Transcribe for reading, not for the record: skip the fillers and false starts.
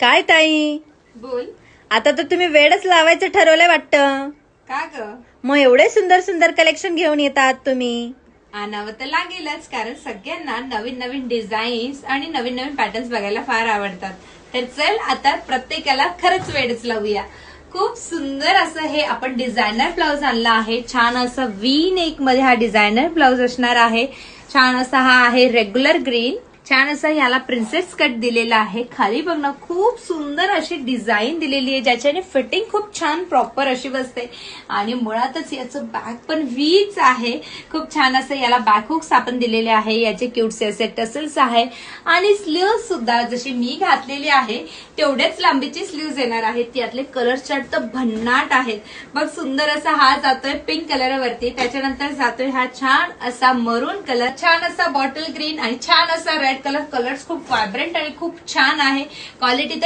काय ताई, बोल. आता तर तुम्ही वेळच लावायचं ठरवलंय वाटतं. का ग? मग एवढे सुंदर सुंदर कलेक्शन घेऊन येतात तुम्ही. आणावं तर लागेलच, कारण सगळ्यांना नवीन नवीन डिझाईन्स आणि नवीन नवीन पॅटर्न्स बघायला फार आवडतात. तर चल आता प्रत्येकाला खरंच वेळच लावूया. खूप सुंदर असं हे आपण डिझायनर ब्लाउज आणला आहे. छान असं वी नेक मध्ये हा डिझायनर ब्लाउज असणार आहे. छान असा हा आहे रेग्युलर ग्रीन. छान असं याला प्रिन्सेस कट दिलेला आहे. खाली बघ ना, खूप सुंदर अशी डिझाईन दिलेली आहे, ज्याच्याने फिटिंग खूप छान प्रॉपर अशी बसते. आणि मुळातच याचं बॅक पण वीच आहे. खूप छान असं याला बॅक हुक्स आपण दिलेले आहे. याचे क्यूटसे असे टसल्स आहे. आणि स्लीव्ह सुद्धा जशी मी घातलेली आहे तेवढेच लांबीची स्लीव्ह येणार आहेत. यातले कलर चार्ट तर भन्नाट आहेत. मग सुंदर असा हा जातोय पिंक कलरवरती, त्याच्यानंतर जातोय हा छान असा मरून कलर, छान असा बॉटल ग्रीन आणि छान असा रेड कलर. कलर्स खूप व्हायब्रंट आणि खूप छान आहे. क्वालिटी तर